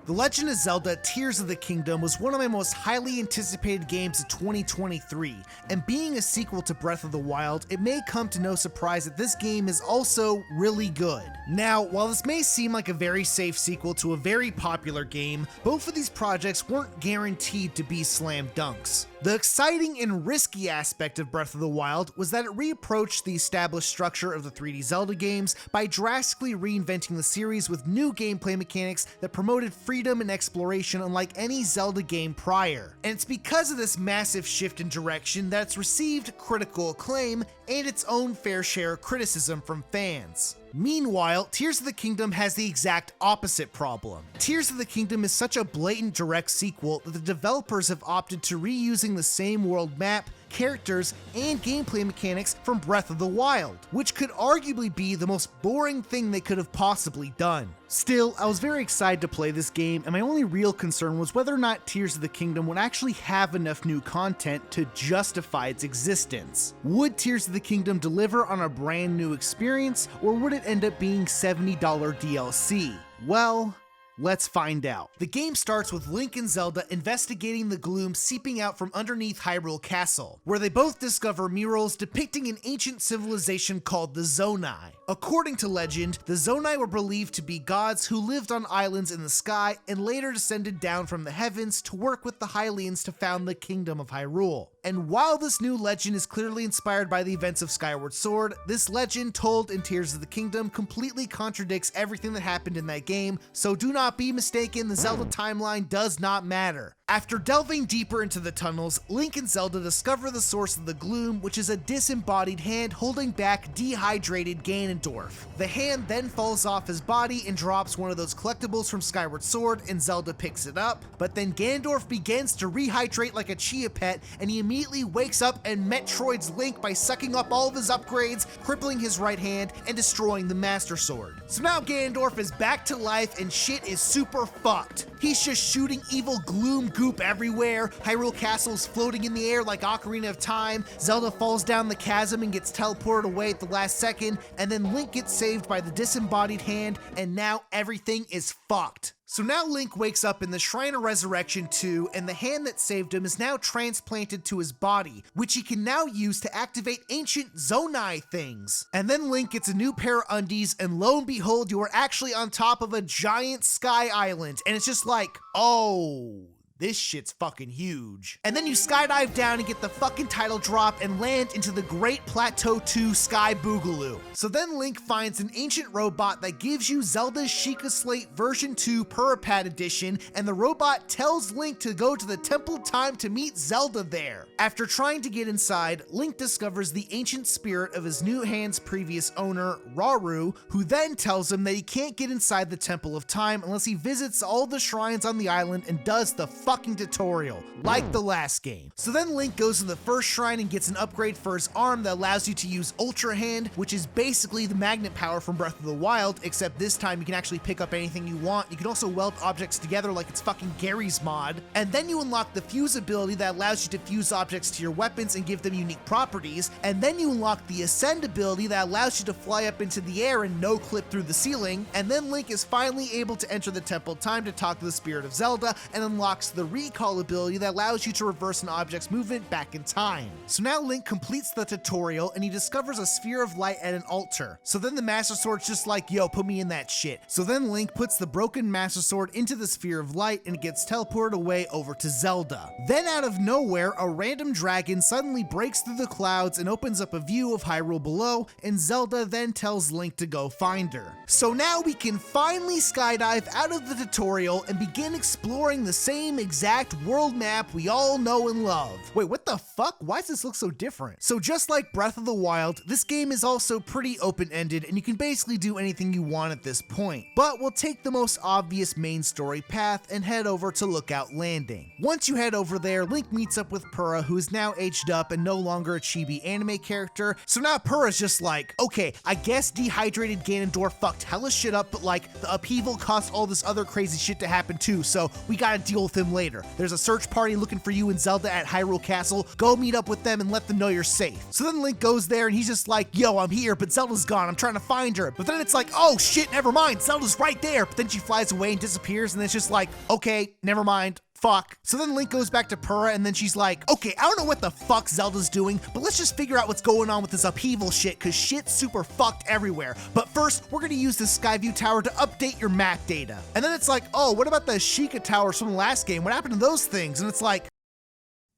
The Legend of Zelda Tears of the Kingdom was one of my most highly anticipated games of 2023, and being a sequel to Breath of the Wild, it may come to no surprise that this game is also really good. Now, while this may seem like a very safe sequel to a very popular game, both of these projects weren't guaranteed to be slam dunks. The exciting and risky aspect of Breath of the Wild was that it reapproached the established structure of the 3D Zelda games by drastically reinventing the series with new gameplay mechanics that promoted freedom and exploration unlike any Zelda game prior. And it's because of this massive shift in direction that it's received critical acclaim and its own fair share of criticism from fans. Meanwhile, Tears of the Kingdom has the exact opposite problem. Tears of the Kingdom is such a blatant direct sequel that the developers have opted to reusing the same world map, characters, and gameplay mechanics from Breath of the Wild, which could arguably be the most boring thing they could have possibly done. Still, I was very excited to play this game, and my only real concern was whether or not Tears of the Kingdom would actually have enough new content to justify its existence. Would Tears of the Kingdom deliver on a brand new experience, or would it end up being $70 DLC? Well, let's find out. The game starts with Link and Zelda investigating the gloom seeping out from underneath Hyrule Castle, where they both discover murals depicting an ancient civilization called the Zonai. According to legend, the Zonai were believed to be gods who lived on islands in the sky and later descended down from the heavens to work with the Hylians to found the Kingdom of Hyrule. And while this new legend is clearly inspired by the events of Skyward Sword, this legend told in Tears of the Kingdom completely contradicts everything that happened in that game, so do not be mistaken, the Zelda timeline does not matter. After delving deeper into the tunnels, Link and Zelda discover the source of the gloom, which is a disembodied hand holding back dehydrated Ganondorf. The hand then falls off his body and drops one of those collectibles from Skyward Sword, and Zelda picks it up, but then Ganondorf begins to rehydrate like a chia pet, and he immediately wakes up and Metroids Link by sucking up all of his upgrades, crippling his right hand, and destroying the Master Sword. So now Ganondorf is back to life and shit is super fucked. He's just shooting evil gloom goop everywhere, Hyrule Castle's floating in the air like Ocarina of Time, Zelda falls down the chasm and gets teleported away at the last second, and then Link gets saved by the disembodied hand, and now everything is fucked. So now Link wakes up in the Shrine of Resurrection 2, and the hand that saved him is now transplanted to his body, which he can now use to activate ancient Zonai things. And then Link gets a new pair of undies, and lo and behold, you are actually on top of a giant sky island, and it's just like, oh, this shit's fucking huge. And then you skydive down and get the fucking title drop and land into the Great Plateau 2 Sky Boogaloo. So then Link finds an ancient robot that gives you Zelda's Sheikah Slate version 2 Purapad edition, and the robot tells Link to go to the Temple of Time to meet Zelda there. After trying to get inside, Link discovers the ancient spirit of his new hand's previous owner, Rauru, who then tells him that he can't get inside the Temple of Time unless he visits all the shrines on the island and does the fucking tutorial, like the last game. So then Link goes to the first shrine and gets an upgrade for his arm that allows you to use Ultra Hand, which is basically the magnet power from Breath of the Wild, except this time you can actually pick up anything you want. You can also weld objects together like it's fucking Garry's mod. And then you unlock the Fuse ability that allows you to fuse objects to your weapons and give them unique properties. And then you unlock the Ascend ability that allows you to fly up into the air and no clip through the ceiling. And then Link is finally able to enter the Temple of Time to talk to the Spirit of Zelda and unlocks the Recall ability that allows you to reverse an object's movement back in time. So now Link completes the tutorial and he discovers a sphere of light at an altar. So then the Master Sword's just like, yo, put me in that shit. So then Link puts the broken Master Sword into the sphere of light and it gets teleported away over to Zelda. Then out of nowhere, a random dragon suddenly breaks through the clouds and opens up a view of Hyrule below, and Zelda then tells Link to go find her. So now we can finally skydive out of the tutorial and begin exploring the same exact world map we all know and love. Wait, what the fuck? Why does this look so different? So just like Breath of the Wild, this game is also pretty open-ended and you can basically do anything you want at this point. But we'll take the most obvious main story path and head over to Lookout Landing. Once you head over there, Link meets up with Purah, who is now aged up and no longer a chibi anime character. So now Purah's just like, okay, I guess dehydrated Ganondorf fucked hella shit up, but like the upheaval caused all this other crazy shit to happen too, so we gotta deal with him later. There's a search party looking for you and Zelda at Hyrule Castle. Go meet up with them and let them know you're safe. So then Link goes there and he's just like, yo, I'm here, but Zelda's gone. I'm trying to find her. But then it's like, oh shit, never mind. Zelda's right there. But then she flies away and disappears, and it's just like, okay, never mind. Fuck. So then Link goes back to Purah, and then she's like, okay, I don't know what the fuck Zelda's doing, but let's just figure out what's going on with this upheaval shit, cause shit's super fucked everywhere. But first, we're gonna use the Skyview Tower to update your map data. And then it's like, oh, what about the Sheikah Towers from the last game? What happened to those things? And it's like,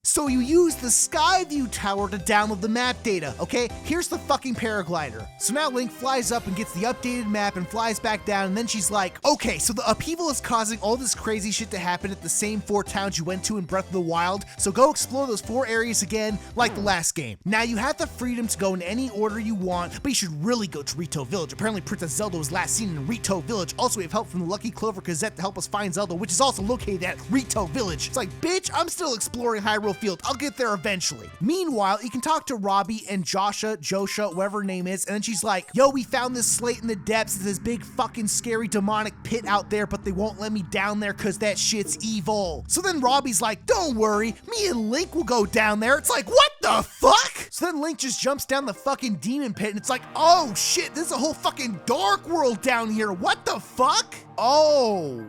so you use the Skyview Tower to download the map data, okay? Here's the fucking paraglider. So now Link flies up and gets the updated map and flies back down, and then she's like, okay, so the upheaval is causing all this crazy shit to happen at the same 4 towns you went to in Breath of the Wild, so go explore those 4 areas again, like the last game. Now you have the freedom to go in any order you want, but you should really go to Rito Village. Apparently Princess Zelda was last seen in Rito Village. Also, we have help from the Lucky Clover Gazette to help us find Zelda, which is also located at Rito Village. It's like, bitch, I'm still exploring Hyrule Field. I'll get there eventually. Meanwhile, you can talk to Robbie and Josha, whatever her name is, and then she's like, yo, we found this slate in the depths. There's this big fucking scary demonic pit out there, but they won't let me down there because that shit's evil. So then Robbie's like, don't worry, me and Link will go down there. It's like, what the fuck? So then Link just jumps down the fucking demon pit, and it's like, oh shit, this is a whole fucking dark world down here. What the fuck? Oh,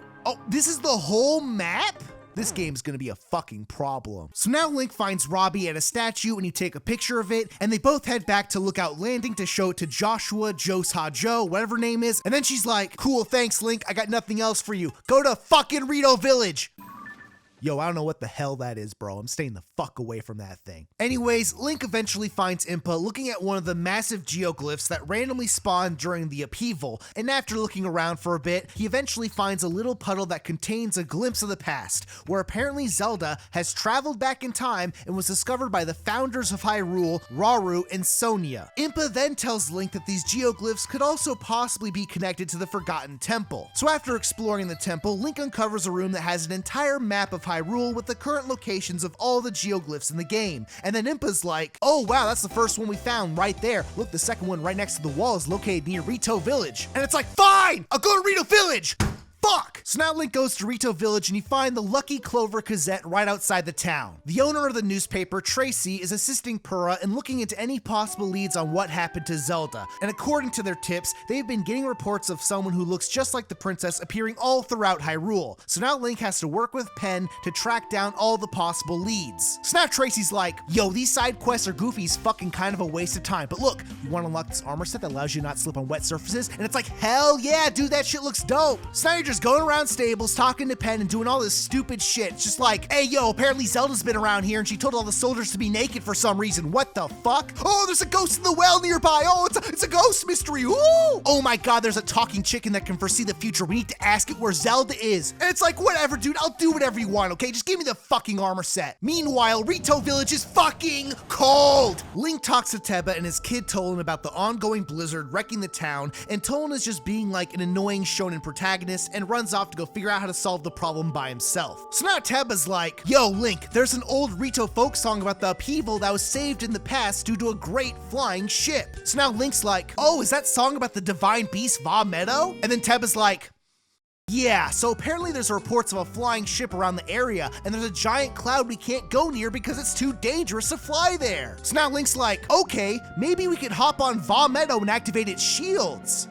this is the whole map? This game's gonna be a fucking problem. So now Link finds Robbie at a statue and you take a picture of it, and they both head back to Lookout Landing to show it to Joshua, Joe, whatever her name is, and then she's like, cool, thanks Link, I got nothing else for you. Go to fucking Rito Village. Yo, I don't know what the hell that is, bro. I'm staying the fuck away from that thing. Anyways, Link eventually finds Impa looking at one of the massive geoglyphs that randomly spawned during the upheaval, and after looking around for a bit, he eventually finds a little puddle that contains a glimpse of the past, where apparently Zelda has traveled back in time and was discovered by the founders of Hyrule, Rauru, and Sonia. Impa then tells Link that these geoglyphs could also possibly be connected to the Forgotten Temple. So after exploring the temple, Link uncovers a room that has an entire map of Hyrule with the current locations of all the geoglyphs in the game. And then Impa's like, oh wow, that's the first one we found right there. Look, the second one right next to the wall is located near Rito Village. And it's like, fine, I'll go to Rito Village. Fuck! So now Link goes to Rito Village and you find the Lucky Clover Gazette right outside the town. The owner of the newspaper, Tracy, is assisting Purah in looking into any possible leads on what happened to Zelda. And according to their tips, they've been getting reports of someone who looks just like the princess appearing all throughout Hyrule. So now Link has to work with Pen to track down all the possible leads. So now Tracy's like, yo, these side quests are goofy's fucking kind of a waste of time. But look, you want to unlock this armor set that allows you to not slip on wet surfaces? And it's like, hell yeah, dude, that shit looks dope. So now you're just going around stables, talking to Pen and doing all this stupid shit. It's just like, hey, yo, apparently Zelda's been around here and she told all the soldiers to be naked for some reason. What the fuck? Oh, there's a ghost in the well nearby. Oh, it's a ghost mystery. Ooh. Oh my god, there's a talking chicken that can foresee the future. We need to ask it where Zelda is. And it's like, whatever, dude, I'll do whatever you want, okay? Just give me the fucking armor set. Meanwhile, Rito Village is fucking cold. Link talks to Teba and his kid Tolan about the ongoing blizzard wrecking the town, and Tolan is just being like an annoying shonen protagonist and runs off to go figure out how to solve the problem by himself. So now Teba's like, yo, Link, there's an old Rito folk song about the upheaval that was saved in the past due to a great flying ship. So now Link's like, oh, is that song about the divine beast Va Meadow? And then Teba's like, yeah, so apparently there's reports of a flying ship around the area, and there's a giant cloud we can't go near because it's too dangerous to fly there. So now Link's like, okay, maybe we could hop on Va Meadow and activate its shields.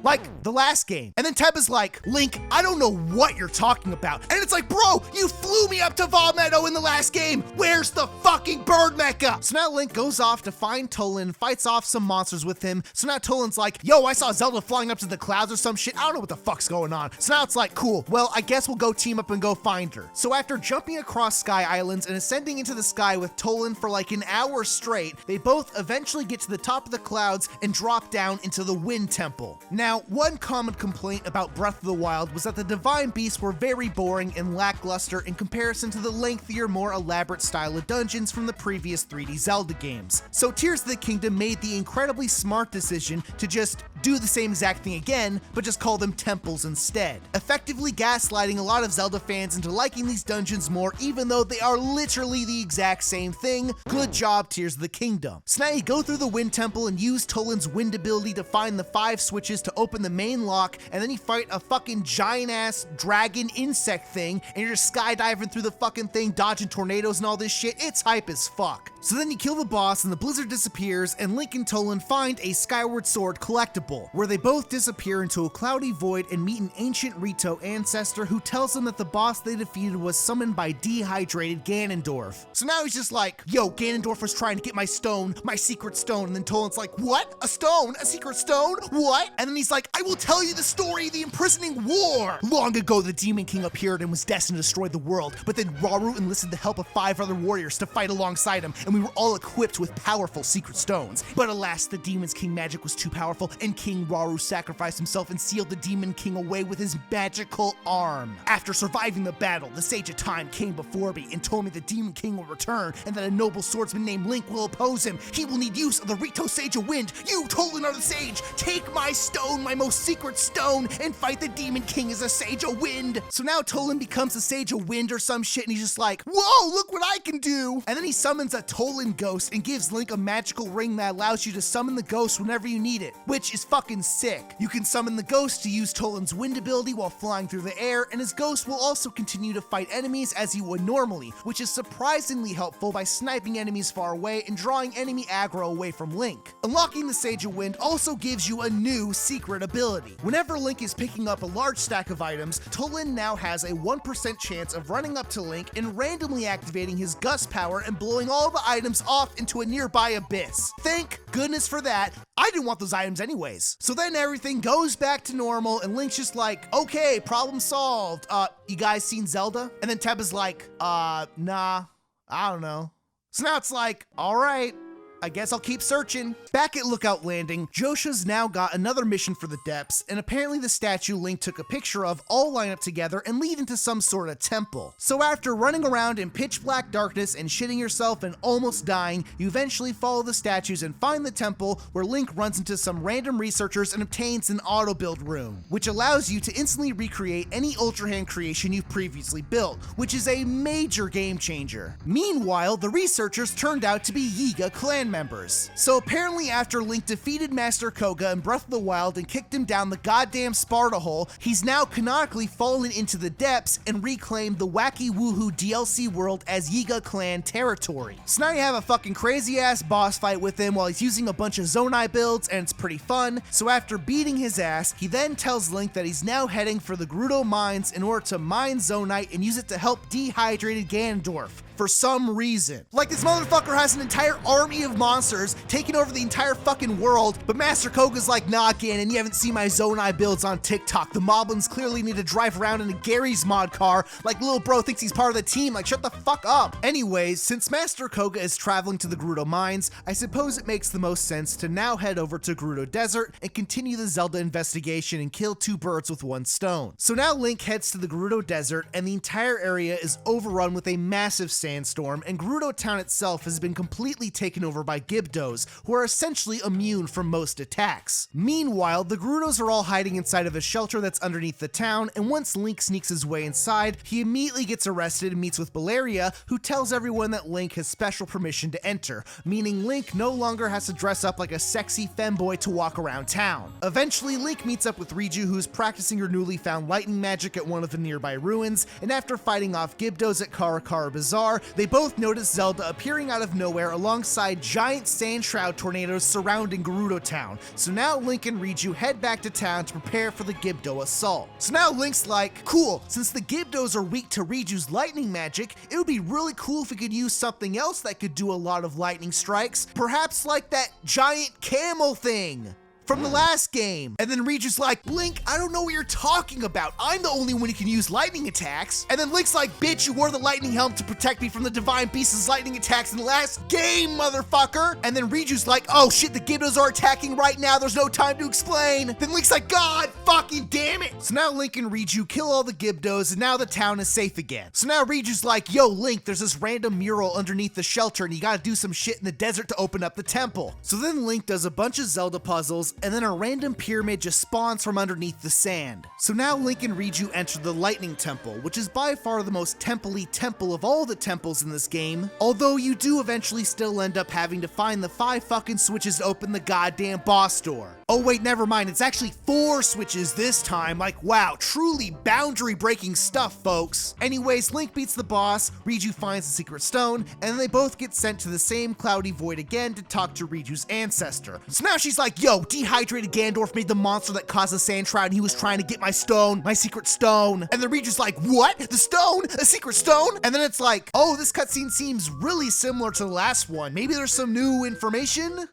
Like the last game. And then Teba's like, Link, I don't know what you're talking about. And it's like, bro, you flew me up to Va Meadow in the last game. Where's the fucking bird mecha? So now Link goes off to find Tolan, fights off some monsters with him. So now Tolan's like, yo, I saw Zelda flying up to the clouds or some shit. I don't know what the fuck's going on. So now it's like, cool, well, I guess we'll go team up and go find her. So after jumping across Sky Islands and ascending into the sky with Tolan for like an hour straight, they both eventually get to the top of the clouds and drop down into the Wind Temple. Now, one common complaint about Breath of the Wild was that the Divine Beasts were very boring and lackluster in comparison to the lengthier, more elaborate style of dungeons from the previous 3D Zelda games. So Tears of the Kingdom made the incredibly smart decision to just do the same exact thing again, but just call them temples instead, effectively gaslighting a lot of Zelda fans into liking these dungeons more, even though they are literally the exact same thing. Good job, Tears of the Kingdom. So now you go through the Wind Temple and use Tolan's wind ability to find the 5 switches to open the main lock, and then you fight a fucking giant-ass dragon insect thing, and you're just skydiving through the fucking thing, dodging tornadoes and all this shit. It's hype as fuck. So then you kill the boss, and the blizzard disappears, and Link and Toland find a Skyward Sword collectible, where they both disappear into a cloudy void and meet an ancient Rito ancestor who tells them that the boss they defeated was summoned by dehydrated Ganondorf. So now he's just like, yo, Ganondorf was trying to get my stone, my secret stone, and then Toland's like, what? A stone? A secret stone? What? And then he's like, I will tell you the story of the imprisoning war! Long ago, the Demon King appeared and was destined to destroy the world, but then Rauru enlisted the help of 5 other warriors to fight alongside him, and we were all equipped with powerful secret stones. But alas, the Demon's King magic was too powerful, and King Rauru sacrificed himself and sealed the Demon King away with his magical arm. After surviving the battle, the Sage of Time came before me and told me the Demon King will return, and that a noble swordsman named Link will oppose him. He will need use of the Rito Sage of Wind. You, Toland, are the Sage! Take my stone, my most secret stone, and fight the Demon King as a Sage of Wind! So now Toland becomes a Sage of Wind or some shit, and he's just like, whoa, look what I can do! And then he summons a Toland ghost and gives Link a magical ring that allows you to summon the ghost whenever you need it, which is fucking sick. You can summon the ghost to use Toland's wind ability while flying through the air, and his ghost will also continue to fight enemies as he would normally, which is surprisingly helpful by sniping enemies far away and drawing enemy aggro away from Link. Unlocking the Sage of Wind also gives you a new secret ability. Whenever Link is picking up a large stack of items, Toland now has a 1% chance of running up to Link and randomly activating his gust power and blowing all the items off into a nearby abyss. Thank goodness for that. I didn't want those items anyways. So then everything goes back to normal and Link's just like, okay, problem solved. You guys seen Zelda? And then Teb is like, nah, I don't know. So now it's like, all right, I guess I'll keep searching. Back at Lookout Landing, Josha's now got another mission for the depths, and apparently the statue Link took a picture of all line up together and lead into some sort of temple. So after running around in pitch black darkness and shitting yourself and almost dying, you eventually follow the statues and find the temple, where Link runs into some random researchers and obtains an auto build room, which allows you to instantly recreate any Ultra Hand creation you've previously built, which is a major game changer. Meanwhile, the researchers turned out to be Yiga clan members. So apparently after Link defeated Master Koga in Breath of the Wild and kicked him down the goddamn Sparta hole, he's now canonically fallen into the depths and reclaimed the Wacky Woohoo DLC world as Yiga clan territory. So now you have a fucking crazy ass boss fight with him while he's using a bunch of Zonai builds, and it's pretty fun. So after beating his ass, he then tells Link that he's now heading for the Gerudo mines in order to mine Zonite and use it to help dehydrated Ganondorf. For some reason. Like, this motherfucker has an entire army of monsters taking over the entire fucking world, but Master Koga's like, nah, Ganon, you haven't seen my Zonai builds on TikTok. The moblins clearly need to drive around in a Garry's mod car, like little bro thinks he's part of the team, like shut the fuck up. Anyways, since Master Koga is traveling to the Gerudo mines, I suppose it makes the most sense to now head over to Gerudo Desert and continue the Zelda investigation and kill 2 birds with 1 stone. So now Link heads to the Gerudo Desert, and the entire area is overrun with a massive sandstorm, and Gerudo Town itself has been completely taken over by Gibdos, who are essentially immune from most attacks. Meanwhile, the Gerudos are all hiding inside of a shelter that's underneath the town, and once Link sneaks his way inside, he immediately gets arrested and meets with Valeria, who tells everyone that Link has special permission to enter, meaning Link no longer has to dress up like a sexy femboy to walk around town. Eventually, Link meets up with Riju, who's practicing her newly found lightning magic at one of the nearby ruins, and after fighting off Gibdos at Karakara Bazaar, they both notice Zelda appearing out of nowhere alongside giant sand shroud tornadoes surrounding Gerudo Town. So now Link and Riju head back to town to prepare for the Gibdo assault. So now Link's like, cool, since the Gibdos are weak to Riju's lightning magic, it would be really cool if we could use something else that could do a lot of lightning strikes, perhaps like that giant camel thing from the last game. And then Riju's like, Link, I don't know what you're talking about. I'm the only one who can use lightning attacks. And then Link's like, bitch, you wore the lightning helm to protect me from the Divine Beast's lightning attacks in the last game, motherfucker. And then Riju's like, oh shit, the Gibdos are attacking right now. There's no time to explain. Then Link's like, God fucking damn it. So now Link and Riju kill all the Gibdos, and now the town is safe again. So now Riju's like, yo, Link, there's this random mural underneath the shelter, and you gotta do some shit in the desert to open up the temple. So then Link does a bunch of Zelda puzzles, and then a random pyramid just spawns from underneath the sand. So now Link and Riju enter the Lightning Temple, which is by far the most temple-y temple of all the temples in this game, although you do eventually still end up having to find the 5 fucking switches to open the goddamn boss door. Oh wait, never mind. It's actually 4 switches this time. Like, wow, truly boundary-breaking stuff, folks. Anyways, Link beats the boss, Riju finds the secret stone, and then they both get sent to the same cloudy void again to talk to Riju's ancestor. So now she's like, yo, dehydrated Ganondorf made the monster that caused the sand shroud and he was trying to get my stone, my secret stone. And then Riju's like, what? The stone? A secret stone? And then it's like, oh, this cutscene seems really similar to the last one. Maybe there's some new information?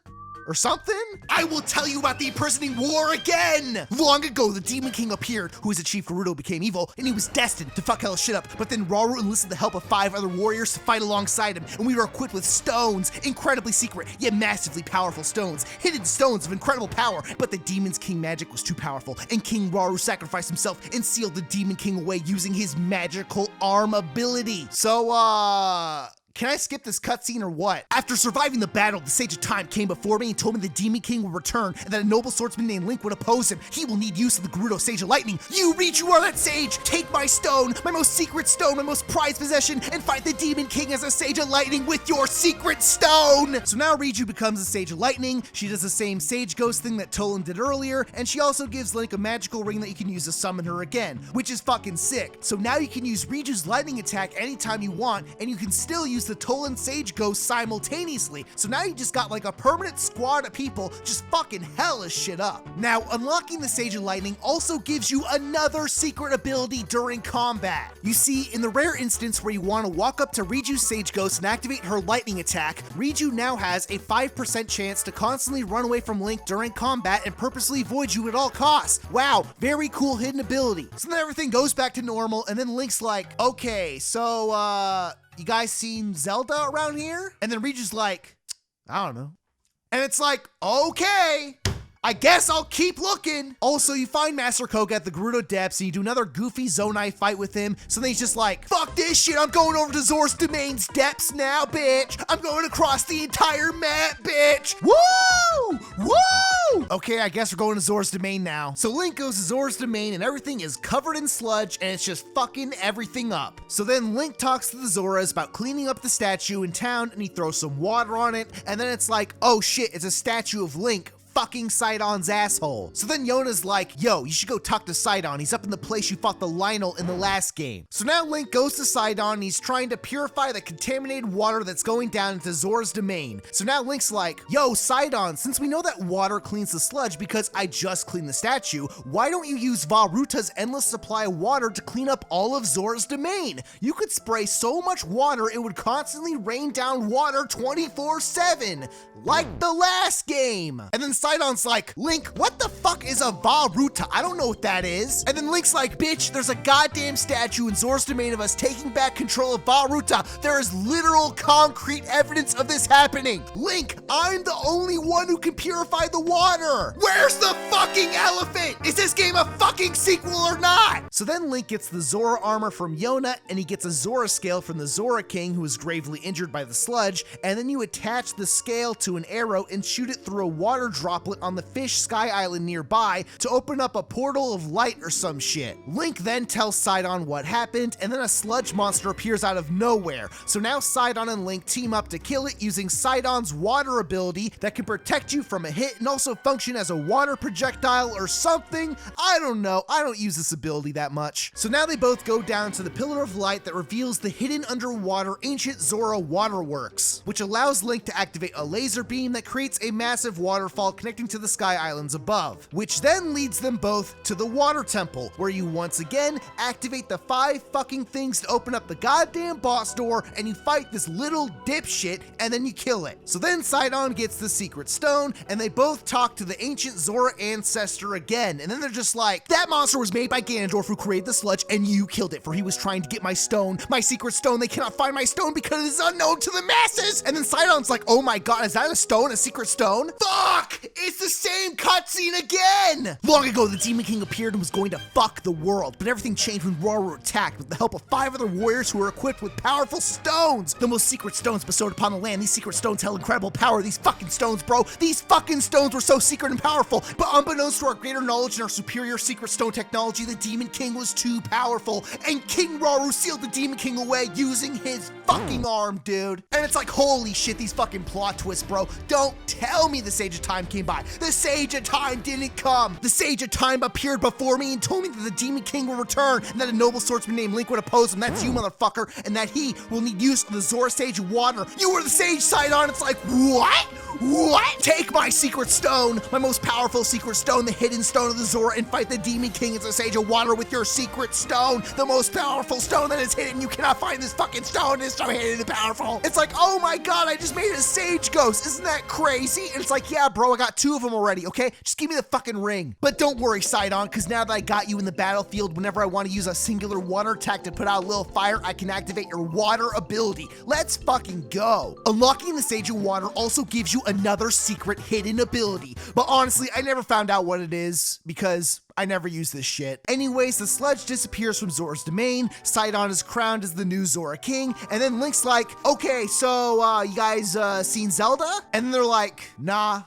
Or something? I will tell you about the imprisoning war again! Long ago, the Demon King appeared, who as a chief Gerudo became evil, and he was destined to fuck hella shit up. But then Rauru enlisted the help of 5 other warriors to fight alongside him, and we were equipped with stones, incredibly secret, yet massively powerful stones, hidden stones of incredible power. But the Demon's King magic was too powerful, and King Rauru sacrificed himself and sealed the Demon King away using his magical arm ability. So, can I skip this cutscene or what? After surviving the battle, the Sage of Time came before me and told me the Demon King will return and that a noble swordsman named Link would oppose him. He will need use of the Gerudo Sage of Lightning. You, Riju, are that sage! Take my stone, my most secret stone, my most prized possession, and fight the Demon King as a Sage of Lightning with your secret stone! So now Riju becomes a Sage of Lightning. She does the same Sage Ghost thing that Tolan did earlier, and she also gives Link a magical ring that you can use to summon her again, which is fucking sick. So now you can use Riju's lightning attack anytime you want, and you can still use the Tolan Sage Ghost simultaneously. So now you just got like a permanent squad of people just fucking hella shit up. Now, unlocking the Sage of Lightning also gives you another secret ability during combat. You see, in the rare instance where you want to walk up to Riju's Sage Ghost and activate her lightning attack, Riju now has a 5% chance to constantly run away from Link during combat and purposely avoid you at all costs. Wow, very cool hidden ability. So then everything goes back to normal, and then Link's like, okay, so, you guys seen Zelda around here? And then Riju's like, I don't know. And it's like, okay, I guess I'll keep looking. Also, you find Master Koga at the Gerudo Depths and you do another goofy Zonai fight with him. So then he's just like, fuck this shit, I'm going over to Zoras Domain's depths now, bitch. I'm going across the entire map, bitch. Woo! Woo! Okay, I guess we're going to Zoras Domain now. So Link goes to Zoras Domain and everything is covered in sludge and it's just fucking everything up. So then Link talks to the Zoras about cleaning up the statue in town and he throws some water on it. And then it's like, oh shit, it's a statue of Link fucking Sidon's asshole. So then Yona's like, yo, you should go talk to Sidon. He's up in the place you fought the Lionel in the last game. So now Link goes to Sidon and he's trying to purify the contaminated water that's going down into Zora's Domain. So now Link's like, yo, Sidon, since we know that water cleans the sludge because I just cleaned the statue, why don't you use Varuta's endless supply of water to clean up all of Zora's Domain? You could spray so much water it would constantly rain down water 24/7, like the last game. And then Sidon's like, Link, what the fuck is a Varuta? I don't know what that is. And then Link's like, bitch, there's a goddamn statue in Zora's Domain of us taking back control of Varuta. There is literal concrete evidence of this happening. Link, I'm the only one who can purify the water. Where's the fucking elephant? Is this game a fucking sequel or not? So then Link gets the Zora armor from Yona and he gets a Zora scale from the Zora King who was gravely injured by the sludge. And then you attach the scale to an arrow and shoot it through a water droplet on the fish sky island nearby to open up a portal of light or some shit. Link then tells Sidon what happened and then a sludge monster appears out of nowhere. So now Sidon and Link team up to kill it using Sidon's water ability that can protect you from a hit and also function as a water projectile or something. I don't know. I don't use this ability that much. So now they both go down to the Pillar of Light that reveals the hidden underwater ancient Zora waterworks, which allows Link to activate a laser beam that creates a massive waterfall connecting to the sky islands above, which then leads them both to the water temple, where you once again activate the 5 fucking things to open up the goddamn boss door and you fight this little dipshit and then you kill it. So then Sidon gets the secret stone and they both talk to the ancient Zora ancestor again, and then they're just like, that monster was made by Ganondorf who created the sludge and you killed it, for he was trying to get my stone, my secret stone. They cannot find my stone because it is unknown to the masses. And then Sidon's like, oh my god, is that a stone, a secret stone? Fuck! It's the same cutscene again! Long ago, the Demon King appeared and was going to fuck the world, but everything changed when Rauru attacked with the help of 5 other warriors who were equipped with powerful stones. The most secret stones bestowed upon the land. These secret stones held incredible power. These fucking stones, bro. These fucking stones were so secret and powerful, but unbeknownst to our greater knowledge and our superior secret stone technology, the Demon King was too powerful, and King Rauru sealed the Demon King away using his fucking arm, dude. And it's like, holy shit, these fucking plot twists, bro. Don't tell me the Sage of Time came by. The Sage of Time didn't come. The Sage of Time appeared before me and told me that the Demon King will return and that a noble swordsman named Link would oppose him. That's you, motherfucker. And that he will need use of the Zora Sage of Water. You were the Sage Sidon. It's like, what? What? Take my secret stone, my most powerful secret stone, the hidden stone of the Zora, and fight the Demon King as a Sage of Water with your secret stone, the most powerful stone that is hidden. You cannot find this fucking stone. It's so hidden and powerful. It's like, oh my god, I just made a Sage Ghost. Isn't that crazy? And it's like, yeah, bro, I got 2 of them already, okay? Just give me the fucking ring. But don't worry, Sidon, because now that I got you in the battlefield, whenever I want to use a singular water attack to put out a little fire, I can activate your water ability. Let's fucking go. Unlocking the Sage of Water also gives you another secret hidden ability, but honestly, I never found out what it is because I never use this shit. Anyways, the sludge disappears from Zora's Domain, Sidon is crowned as the new Zora King, and then Link's like, okay, so you guys seen Zelda? And they're like, nah,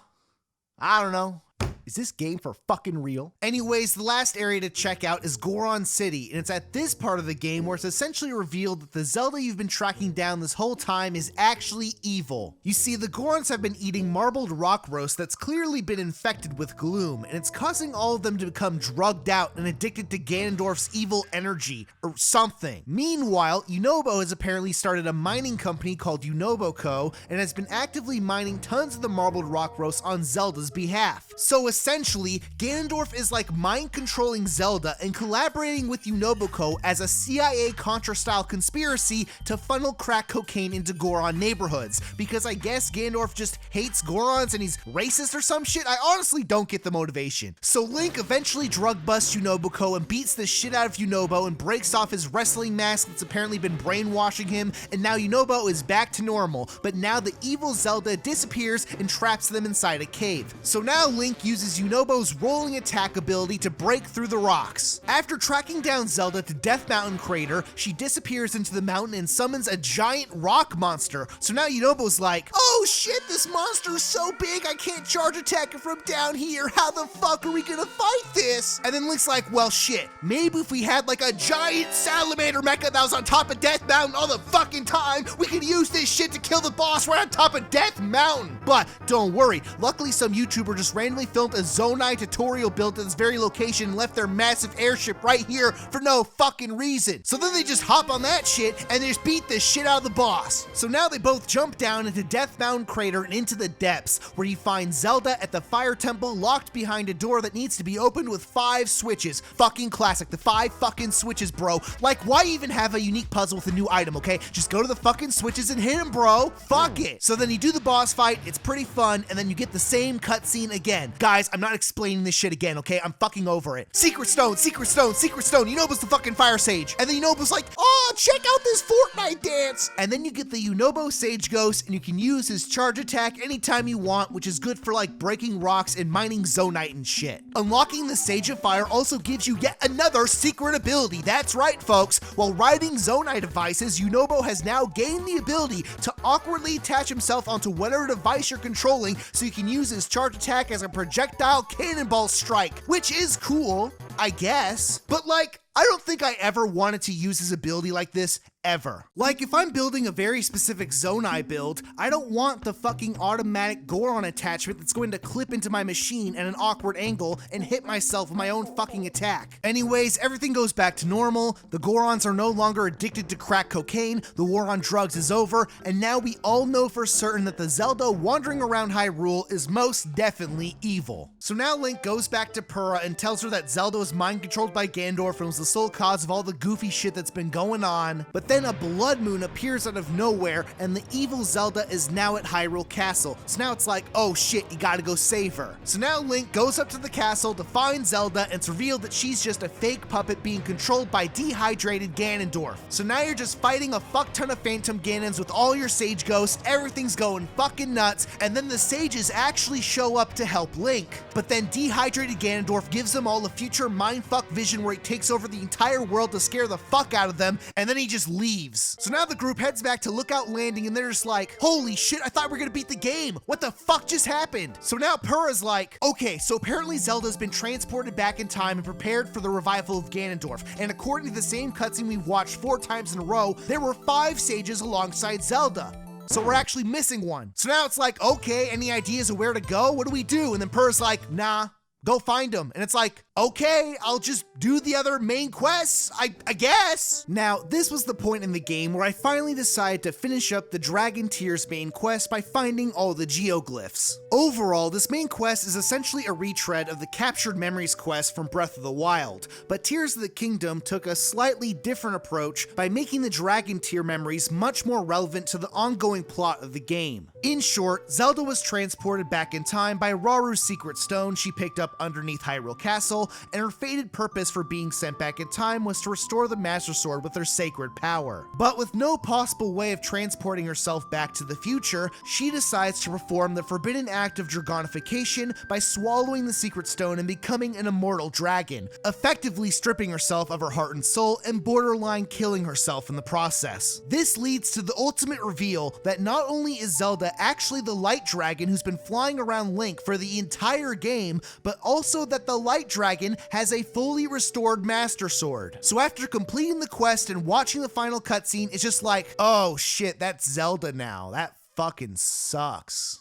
I don't know. Is this game for fucking real? Anyways, the last area to check out is Goron City, and it's at this part of the game where it's essentially revealed that the Zelda you've been tracking down this whole time is actually evil. You see, the Gorons have been eating marbled rock roast that's clearly been infected with gloom, and it's causing all of them to become drugged out and addicted to Ganondorf's evil energy, or something. Meanwhile, Yunobo has apparently started a mining company called Yunobo Co., and has been actively mining tons of the marbled rock roast on Zelda's behalf. So essentially, Ganondorf is like mind-controlling Zelda and collaborating with Yunobo as a CIA-Contra-style conspiracy to funnel crack cocaine into Goron neighborhoods, because I guess Ganondorf just hates Gorons and he's racist or some shit. I honestly don't get the motivation. So Link eventually drug busts Yunobo and beats the shit out of Yunobo and breaks off his wrestling mask that's apparently been brainwashing him, and now Yunobo is back to normal, but now the evil Zelda disappears and traps them inside a cave. So now Link uses Yunobo's rolling attack ability to break through the rocks. After tracking down Zelda to Death Mountain Crater, she disappears into the mountain and summons a giant rock monster. So now Yunobo's like, oh shit, this monster is so big I can't charge attack it from down here. How the fuck are we gonna fight this? And then Link's like, well shit, maybe if we had like a giant salamander mecha that was on top of Death Mountain all the fucking time, we could use this shit to kill the boss right on top of Death Mountain. But don't worry, luckily some YouTuber just randomly filmed a Zonai tutorial built at this very location and left their massive airship right here for no fucking reason. So then they just hop on that shit and they just beat the shit out of the boss. So now they both jump down into Death Mountain Crater and into the depths, where you find Zelda at the Fire Temple locked behind a door that needs to be opened with 5 switches. Fucking classic, the 5 fucking switches, bro. Like, why even have a unique puzzle with a new item, okay? Just go to the fucking switches and hit them, bro. Fuck it. So then you do the boss fight, it's pretty fun, and then you get the same cutscene again. Guys, I'm not explaining this shit again, okay? I'm fucking over it. Secret stone, secret stone, secret stone. Yunobo's the fucking fire sage. And then Yunobo's like, oh, check out this Fortnite dance. And then you get the Yunobo Sage Ghost, and you can use his charge attack anytime you want, which is good for like breaking rocks and mining zonite and shit. Unlocking the Sage of Fire also gives you yet another secret ability. That's right, folks. While riding zonite devices, Yunobo has now gained the ability to awkwardly attach himself onto whatever device you're controlling, so you can use his charge attack as a projectile cannonball strike, which is cool, I guess. But like, I don't think I ever wanted to use his ability like this, ever. Like, if I'm building a very specific Zonai build, I don't want the fucking automatic Goron attachment that's going to clip into my machine at an awkward angle and hit myself with my own fucking attack. Anyways, everything goes back to normal, the Gorons are no longer addicted to crack cocaine, the war on drugs is over, and now we all know for certain that the Zelda wandering around Hyrule is most definitely evil. So now Link goes back to Purah and tells her that Zelda was mind-controlled by Ganondorf and was the sole cause of all the goofy shit that's been going on, but then a blood moon appears out of nowhere and the evil Zelda is now at Hyrule Castle. So now it's like, oh shit, you gotta go save her. So now Link goes up to the castle to find Zelda, and it's revealed that she's just a fake puppet being controlled by dehydrated Ganondorf. So now you're just fighting a fuck ton of Phantom Ganons with all your Sage Ghosts, everything's going fucking nuts, and then the sages actually show up to help Link. But then dehydrated Ganondorf gives them all a future mindfuck vision where he takes over the entire world to scare the fuck out of them, and then he just leaves. So now the group heads back to Lookout Landing and they're just like, holy shit, I thought we were gonna beat the game. What the fuck just happened? So now Purah's like, okay, so apparently Zelda's been transported back in time and prepared for the revival of Ganondorf. And according to the same cutscene we've watched 4 times in a row, there were 5 sages alongside Zelda. so we're actually missing one. So now it's like, okay, any ideas of where to go? What do we do? And then Purr's like, nah, go find him. And it's like, okay, I'll just do the other main quests, I guess. Now, this was the point in the game where I finally decided to finish up the Dragon Tears main quest by finding all the geoglyphs. Overall, this main quest is essentially a retread of the Captured Memories quest from Breath of the Wild, but Tears of the Kingdom took a slightly different approach by making the Dragon Tear memories much more relevant to the ongoing plot of the game. In short, Zelda was transported back in time by Raru's secret stone she picked up underneath Hyrule Castle, and her fated purpose for being sent back in time was to restore the Master Sword with her sacred power. But with no possible way of transporting herself back to the future, she decides to perform the forbidden act of dragonification by swallowing the secret stone and becoming an immortal dragon, effectively stripping herself of her heart and soul and borderline killing herself in the process. This leads to the ultimate reveal that not only is Zelda actually the light dragon who's been flying around Link for the entire game, but also that the light dragon has a fully restored Master Sword. So after completing the quest and watching the final cutscene, it's just like, oh shit, that's Zelda now. That fucking sucks.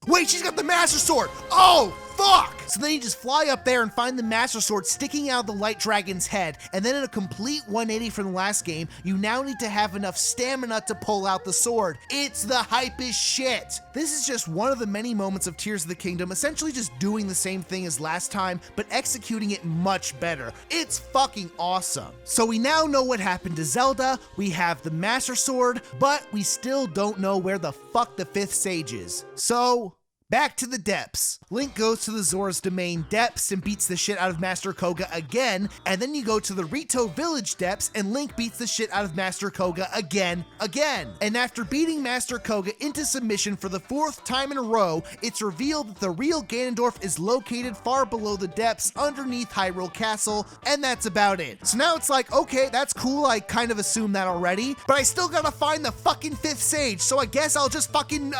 Wait, she's got the Master Sword! Oh, fuck! So then you just fly up there and find the Master Sword sticking out of the Light Dragon's head, and then in a complete 180 from the last game, you now need to have enough stamina to pull out the sword. It's the hypest shit! This is just one of the many moments of Tears of the Kingdom essentially just doing the same thing as last time, but executing it much better. It's fucking awesome. So we now know what happened to Zelda, we have the Master Sword, but we still don't know where the fuck the 5th sage is. So, back to the depths. Link goes to the Zoras Domain depths and beats the shit out of Master Koga again, and then you go to the Rito Village depths and Link beats the shit out of Master Koga again. And after beating Master Koga into submission for the 4th time in a row, it's revealed that the real Ganondorf is located far below the depths underneath Hyrule Castle, and that's about it. So now it's like, okay, that's cool, I kind of assumed that already, but I still gotta find the fucking 5th sage, so I guess I'll just fucking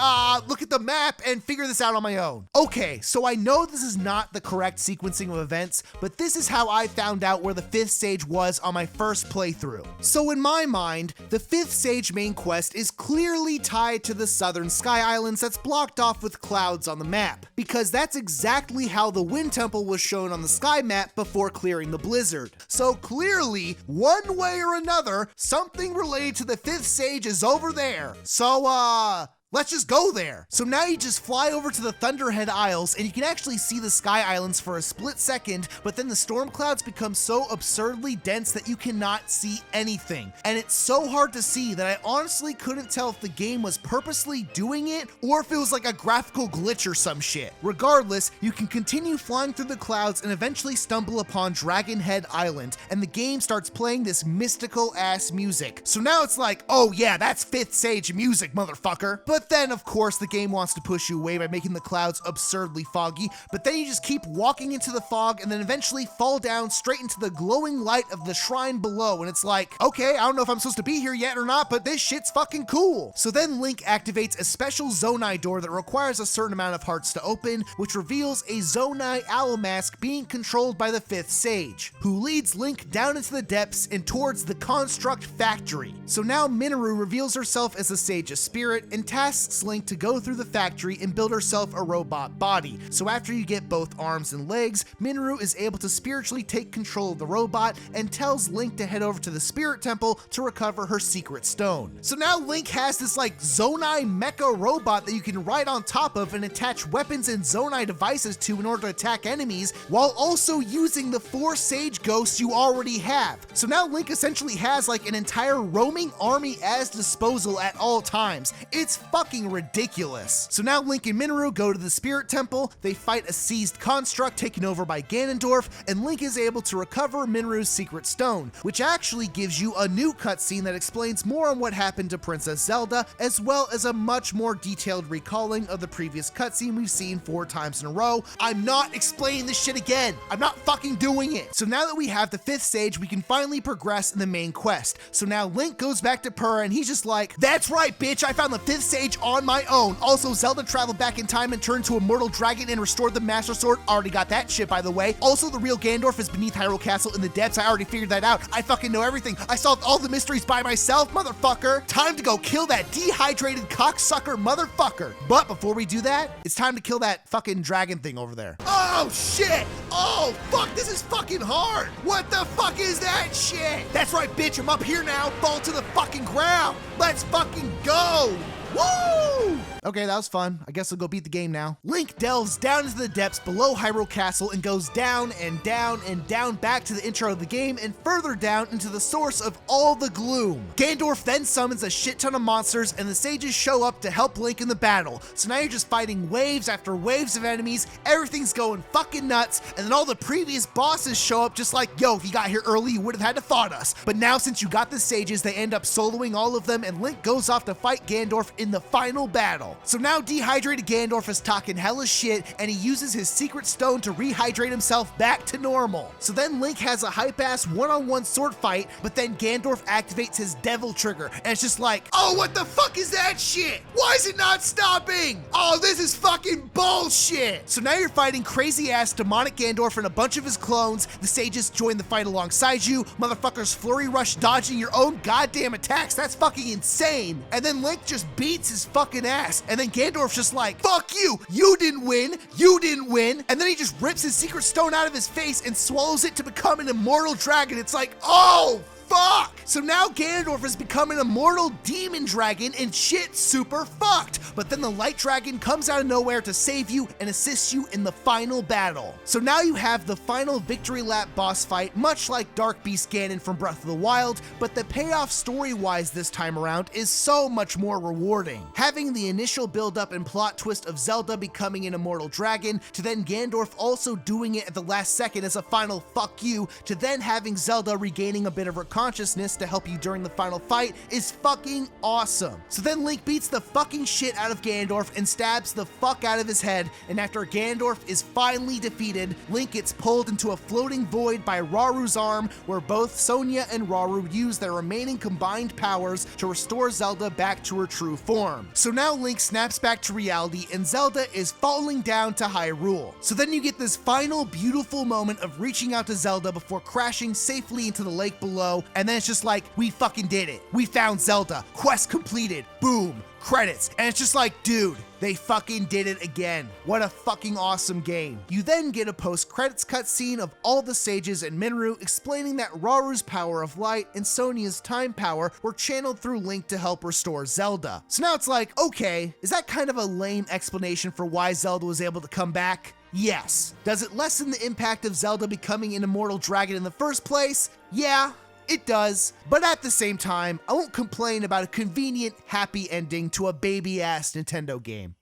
look at the map and figure this out on my own. Okay, so I know this is not the correct sequencing of events, but this is how I found out where the 5th sage was on my first playthrough. So in my mind, the 5th sage main quest is clearly tied to the southern Sky Islands that's blocked off with clouds on the map, because that's exactly how the Wind Temple was shown on the Sky map before clearing the blizzard. So clearly, one way or another, something related to the 5th sage is over there. So, let's just go there. So now you just fly over to the Thunderhead Isles and you can actually see the Sky Islands for a split second, but then the storm clouds become so absurdly dense that you cannot see anything. And it's so hard to see that I honestly couldn't tell if the game was purposely doing it or if it was like a graphical glitch or some shit. Regardless, you can continue flying through the clouds and eventually stumble upon Dragon Head Island, and the game starts playing this mystical ass music. So now it's like, oh yeah, that's 5th sage music, motherfucker. But then, of course, the game wants to push you away by making the clouds absurdly foggy, but then you just keep walking into the fog and then eventually fall down straight into the glowing light of the shrine below, and it's like, okay, I don't know if I'm supposed to be here yet or not, but this shit's fucking cool. So then Link activates a special Zonai door that requires a certain amount of hearts to open, which reveals a Zonai Owl Mask being controlled by the 5th sage, who leads Link down into the depths and towards the Construct Factory. So now Minoru reveals herself as a Sage's spirit and tasks Link to go through the factory and build herself a robot body. So after you get both arms and legs, Minoru is able to spiritually take control of the robot and tells Link to head over to the Spirit Temple to recover her secret stone. So now Link has this like Zonai mecha robot that you can ride on top of and attach weapons and Zonai devices to in order to attack enemies, while also using the 4 sage ghosts you already have. So now Link essentially has like an entire roaming army at his disposal at all times. It's fucking ridiculous. So now Link and Minoru go to the Spirit Temple, they fight a seized construct taken over by Ganondorf, and Link is able to recover Minoru's secret stone, which actually gives you a new cutscene that explains more on what happened to Princess Zelda, as well as a much more detailed recalling of the previous cutscene we've seen 4 times in a row. I'm not explaining this shit again. I'm not fucking doing it. So now that we have the 5th sage, we can finally progress in the main quest. So now Link goes back to Purr and he's just like, that's right, bitch, I found the 5th sage stage on my own. Also, Zelda traveled back in time and turned to a mortal dragon and restored the Master Sword. Already got that shit, by the way. Also, the real Gandorf is beneath Hyrule Castle in the depths. I already figured that out. I fucking know everything. I solved all the mysteries by myself, motherfucker. Time to go kill that dehydrated cocksucker motherfucker. But before we do that, it's time to kill that fucking dragon thing over there. Oh shit! Oh fuck, this is fucking hard! What the fuck is that shit? That's right, bitch, I'm up here now. Fall to the fucking ground. Let's fucking go! Woo! Okay, that was fun. I guess I'll go beat the game now. Link delves down into the depths below Hyrule Castle and goes down and down and down back to the intro of the game and further down into the source of all the gloom. Gandorf then summons a shit ton of monsters and the sages show up to help Link in the battle. So now you're just fighting waves after waves of enemies, everything's going fucking nuts, and then all the previous bosses show up just like, yo, if you got here early, you would have had to fought us. But now since you got the sages, they end up soloing all of them and Link goes off to fight Gandorf in the final battle. So now dehydrated Gandorf is talking hella shit and he uses his secret stone to rehydrate himself back to normal. So then Link has a hype ass one-on-one sword fight, but then Gandorf activates his devil trigger and it's just like, oh, what the fuck is that shit? Why is it not stopping? Oh, this is fucking bullshit. So now you're fighting crazy ass demonic Gandorf and a bunch of his clones. The sages join the fight alongside you. Motherfuckers flurry rush dodging your own goddamn attacks. That's fucking insane. And then Link just beats his fucking ass. And then Gandorf's just like, fuck you, you didn't win, you didn't win. And then he just rips his secret stone out of his face and swallows it to become an immortal dragon. It's like, oh, fuck! So now Gandorf has become an immortal demon dragon and shit's super fucked. But then the light dragon comes out of nowhere to save you and assist you in the final battle. So now you have the final victory lap boss fight, much like Dark Beast Ganon from Breath of the Wild, but the payoff story-wise this time around is so much more rewarding. Having the initial build-up and plot twist of Zelda becoming an immortal dragon, to then Gandorf also doing it at the last second as a final fuck you, to then having Zelda regaining a bit of her consciousness to help you during the final fight is fucking awesome. So then Link beats the fucking shit out of Gandorf and stabs the fuck out of his head, and after Gandorf is finally defeated, Link gets pulled into a floating void by Raru's arm, where both Sonia and Raru use their remaining combined powers to restore Zelda back to her true form. So now Link snaps back to reality and Zelda is falling down to Hyrule. So then you get this final beautiful moment of reaching out to Zelda before crashing safely into the lake below, and then it's just like, we fucking did it. We found Zelda. Quest completed. Boom. Credits. And it's just like, dude, they fucking did it again. What a fucking awesome game. You then get a post-credits cutscene of all the sages and Minru explaining that Raru's power of light and Sonia's time power were channeled through Link to help restore Zelda. So now it's like, okay, is that kind of a lame explanation for why Zelda was able to come back? Yes. Does it lessen the impact of Zelda becoming an immortal dragon in the first place? Yeah. It does, but at the same time, I won't complain about a convenient, happy ending to a baby-ass Nintendo game.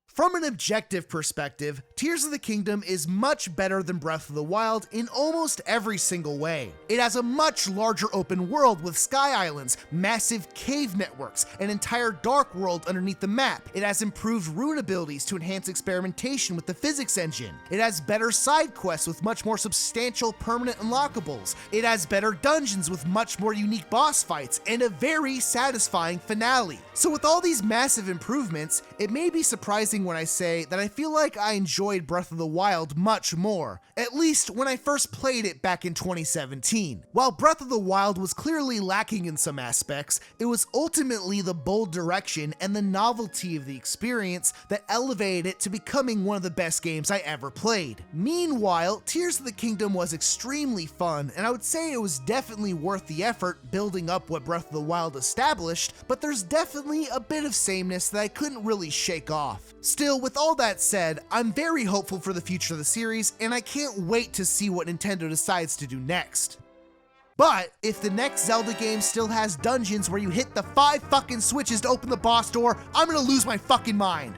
From an objective perspective, Tears of the Kingdom is much better than Breath of the Wild in almost every single way. It has a much larger open world with sky islands, massive cave networks, an entire dark world underneath the map. It has improved rune abilities to enhance experimentation with the physics engine. It has better side quests with much more substantial permanent unlockables. It has better dungeons with much more unique boss fights, and a very satisfying finale. So with all these massive improvements, it may be surprising when I say that I feel like I enjoyed Breath of the Wild much more, at least when I first played it back in 2017. While Breath of the Wild was clearly lacking in some aspects, it was ultimately the bold direction and the novelty of the experience that elevated it to becoming one of the best games I ever played. Meanwhile, Tears of the Kingdom was extremely fun, and I would say it was definitely worth the effort building up what Breath of the Wild established, but there's definitely a bit of sameness that I couldn't really shake off. Still, with all that said, I'm very hopeful for the future of the series, and I can't wait to see what Nintendo decides to do next. But if the next Zelda game still has dungeons where you hit the 5 fucking switches to open the boss door, I'm gonna lose my fucking mind.